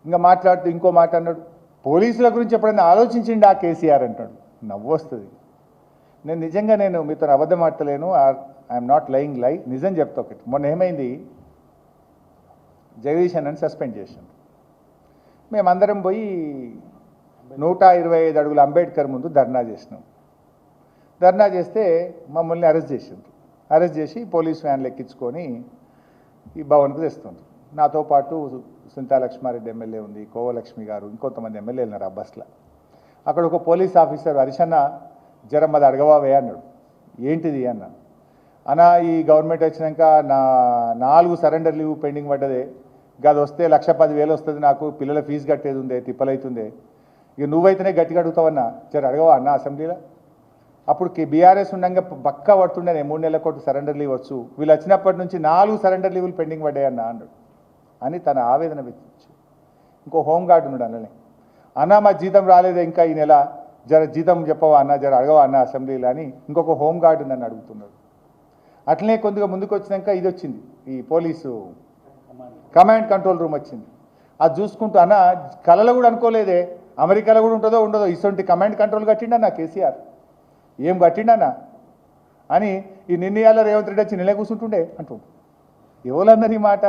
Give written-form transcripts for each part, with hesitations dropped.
ఇంకా మాట్లాడుతూ ఇంకో మాట అన్నాడు, పోలీసుల గురించి ఎప్పుడైనా ఆలోచించిండి ఆ కేసీఆర్ అంటాడు. నవ్వు వస్తుంది. నేను మీతో అబద్ధం ఆడతలేను, ఐఎమ్ నాట్ లయింగ్ లై, నిజం చెప్తా. ఒకటి మొన్న ఏమైంది, జగదీష్ అన్నని సస్పెండ్ చేసాం. మేమందరం పోయి 125 అడుగుల అంబేద్కర్ ముందు ధర్నా చేసినాం. ధర్నా చేస్తే మమ్మల్ని అరెస్ట్ చేసి పోలీస్ వ్యాన్లు ఎక్కించుకొని ఈ భవన్కు తెస్తుంది. నాతో పాటు సునీతా లక్ష్మారెడ్డి ఎమ్మెల్యే ఉంది, కోవలక్ష్మి గారు, ఇంకొంతమంది ఎమ్మెల్యేలు ఉన్నారు ఆ బస్సులో. అక్కడ ఒక పోలీస్ ఆఫీసర్, హరిషన్న జరమ్మది అడగవావే అన్నాడు. ఏంటిది అన్నా. అన్నా ఈ గవర్నమెంట్ వచ్చినాక నా 4 సరెండర్ లీవ్ పెండింగ్ పడ్డదే, గది వస్తే 1,10,000 వస్తుంది, నాకు పిల్లల ఫీజు కట్టేది ఉందే, తిప్పలైతుందే, ఇక నువ్వైతేనే గట్టిగా అడుగుతావన్నా, జర అడగవా అన్న అసెంబ్లీలో. అప్పుడు బీఆర్ఎస్ ఉండగా పక్కా పడుతుండే 3 నెలల కోటి సరెండర్ లీవ్ వచ్చు, వీళ్ళు వచ్చినప్పటి నుంచి 4 సరెండర్ లీవులు పెండింగ్ పడ్డాయన్నా అన్నాడు అని తన ఆవేదన వ్యక్తించు. ఇంకో హోంగార్డు ఉన్నాడు అన్ననే, అన్న మా జీతం రాలేదే ఇంకా ఈ నెల, జర జీతం చెప్పవా అన్న, జర అడగవా అన్న అసెంబ్లీలో అని ఇంకొక హోంగార్డు నన్ను అడుగుతున్నాడు. అట్లనే కొద్దిగా ముందుకు వచ్చినాక ఇది వచ్చింది, ఈ పోలీసు కమాండ్ కంట్రోల్ రూమ్ వచ్చింది. అది చూసుకుంటూ అన్న కళలో కూడా అనుకోలేదే, అమెరికాలో కూడా ఉంటుందో ఉండదో ఇటువంటి కమాండ్ కంట్రోల్ కట్టిండన్నా కేసీఆర్, ఏం కట్టిండన్నా అని ఈ నిర్ణయాల రేవంత్ రెడ్డి వచ్చి నిల కూర్చుంటుండే అంటుండు. ఎవరన్నారు ఈ మాట?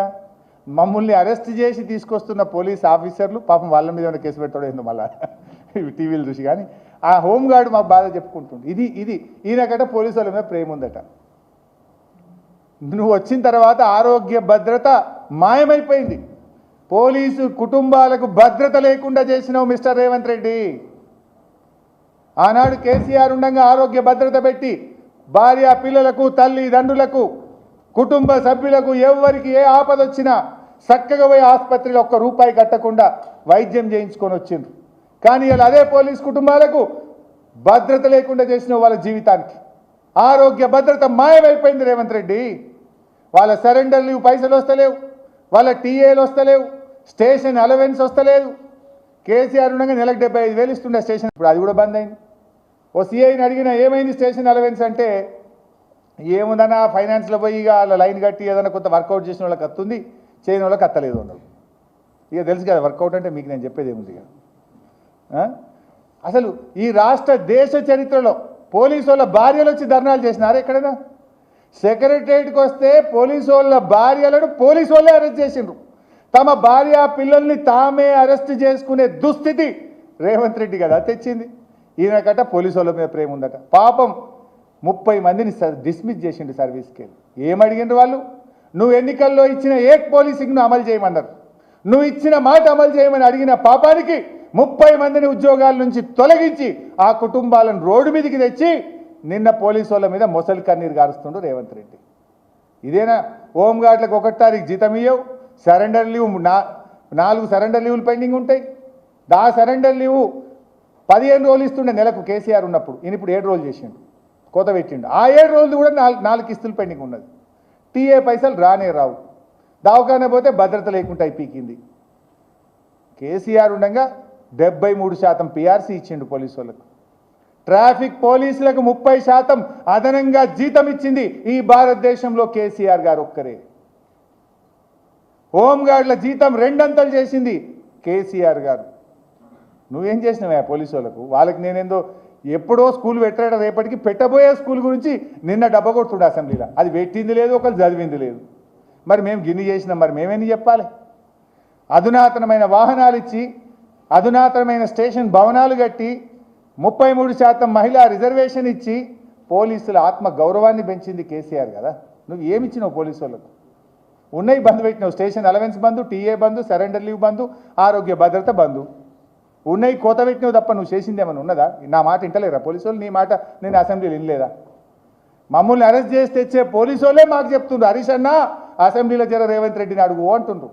మమ్మల్ని అరెస్ట్ చేసి తీసుకొస్తున్న పోలీస్ ఆఫీసర్లు పాపం వాళ్ళ మీద ఏమైనా కేసు పెడతాడో ఏందో మళ్ళా టీవీలు చూసి. కానీ ఆ హోంగార్డు మాకు బాధ చెప్పుకుంటుండు. ఇది ఈయనకట పోలీసు వాళ్ళ మీద ప్రేమ ఉందట. నువ్వు వచ్చిన తర్వాత ఆరోగ్య భద్రత మాయమైపోయింది, పోలీసు కుటుంబాలకు భద్రత లేకుండా చేసినావు మిస్టర్ రేవంత్ రెడ్డి. ఆనాడు కేసీఆర్ ఉండగా ఆరోగ్య భద్రత పెట్టి భార్య పిల్లలకు, తల్లిదండ్రులకు, కుటుంబ సభ్యులకు ఎవరికి ఏ ఆపద వచ్చినా చక్కగా పోయి ఆసుపత్రిలో ₹1 కట్టకుండా వైద్యం చేయించుకొని వచ్చిండ్రు. కానీ ఇలా అదే పోలీస్ కుటుంబాలకు భద్రత లేకుండా చేసిన వాళ్ళ జీవితానికి ఆరోగ్య భద్రత మాయమైపోయింది రేవంత్ రెడ్డి. వాళ్ళ సరెండర్ లీవ్ పైసలు వస్తలేవు, వాళ్ళ టీఏలు వస్తలేవు, స్టేషన్ అలవెన్స్ వస్తలేదు. కేసీఆర్ ఉండగా నెలకు 75,000 ఇస్తుండే స్టేషన్, ఇప్పుడు అది కూడా బంద్ అయింది. ఓ సీఐని అడిగినా ఏమైంది స్టేషన్ అలవెన్స్ అంటే, ఏముందన్నా ఫైనాన్స్లో పోయి ఇక అలా లైన్ కట్టి ఏదైనా కొంత వర్కౌట్ చేసిన వాళ్ళకి వస్తుంది, చేయని వాళ్ళకి అత్తలేదు అన్నాడు. ఇక తెలుసు కదా వర్కౌట్ అంటే, మీకు నేను చెప్పేది ఏముంది ఇక. అసలు ఈ రాష్ట్ర దేశ చరిత్రలో పోలీసు వాళ్ళ భార్యలు వచ్చి ధర్నాలు చేసినారు ఎక్కడైనా? సెక్రటరియట్కి వస్తే పోలీసు వాళ్ళ భార్యలను పోలీసు వాళ్ళే అరెస్ట్ చేసిండ్రు. తమ భార్య పిల్లల్ని తామే అరెస్ట్ చేసుకునే దుస్థితి రేవంత్ రెడ్డి కదా తెచ్చింది. ఈయనకట పోలీసు వాళ్ళ మీద ప్రేమ ఉందట. పాపం 30 మందిని డిస్మిస్ చేసిండు సర్వీస్కి వెళ్ళి. ఏమడిగిండ్రు వాళ్ళు? నువ్వు ఎన్నికల్లో ఇచ్చిన ఏక్ పోలీసింగ్ను అమలు చేయమన్నారు. నువ్వు ఇచ్చిన మాట అమలు చేయమని అడిగిన పాపానికి 30 మందిని ఉద్యోగాల నుంచి తొలగించి ఆ కుటుంబాలను రోడ్డు మీదకి తెచ్చి నిన్న పోలీసు వాళ్ళ మీద మొసలి కన్నీరు గారుస్తుండు రేవంత్ రెడ్డి. ఇదేనా? హోంగార్డులకు 1 తారీఖు జీతం ఇవ్వవు, సరెండర్ లీవ్ 4 సరెండర్ లీవులు పెండింగ్ ఉంటాయి. ఆ సరెండర్ లీవు 15 రోజులు ఇస్తుండే నెలకు కేసీఆర్ ఉన్నప్పుడు, ఈయన ఇప్పుడు 7 రోజులు చేసిండు, కోత పెట్టిండు. ఆ 7 రోజులు కూడా 4 కిస్తులు పెండింగ్ ఉన్నది. టీఏ పైసలు రానే రావు, దవాఖాన పోతే భద్రత లేకుండా అయిపోయింది. కేసీఆర్ ఉండగా 73% పీఆర్సీ ఇచ్చిండు పోలీసు వాళ్ళకు. ట్రాఫిక్ పోలీసులకు 30% అదనంగా జీతం ఇచ్చింది ఈ భారతదేశంలో కేసీఆర్ గారు ఒక్కరే. హోంగార్డుల జీతం 2 అంతలు చేసింది కేసీఆర్ గారు. నువ్వేం చేసినావా పోలీసు వాళ్ళకు? వాళ్ళకి నేనేందో ఎప్పుడో స్కూల్ పెట్టాడు, రేపటికి పెట్టబోయే స్కూల్ గురించి నిన్న డబ్బా కొడుతుండే అసెంబ్లీలో. అది పెట్టింది లేదు, ఒకరు చదివింది లేదు. మరి మేము గిన్ని చేసినాం, మరి మేమేంది చెప్పాలి? అధునాతనమైన వాహనాలు ఇచ్చి, అధునాతనమైన స్టేషన్ భవనాలు కట్టి, 33% మహిళా రిజర్వేషన్ ఇచ్చి పోలీసుల ఆత్మ గౌరవాన్ని పెంచింది కేసీఆర్ కదా. నువ్వు ఏమిచ్చినావు పోలీసు వాళ్ళకు? ఉన్నాయి బంద్ పెట్టినావు, స్టేషన్ అలవెన్స్ బంధు, టీఏ బంధు, సరెండర్ లీవ్ బంధు, ఆరోగ్య భద్రత బంధు ఉన్నాయి. కోత పెట్టినావు తప్ప నువ్వు చేసింది ఏమైనా ఉన్నదా? నా మాట వింటలేరా పోలీసు వాళ్ళు? నీ మాట నేను అసెంబ్లీలో వినలేదా? మమ్మల్ని అరెస్ట్ చేసి తెచ్చే పోలీసు వాళ్ళే మాకు చెప్తుండ్రు, హరీష్ అన్న అసెంబ్లీలో జర రేవంత్ రెడ్డిని అడుగు అంటుండ్రు.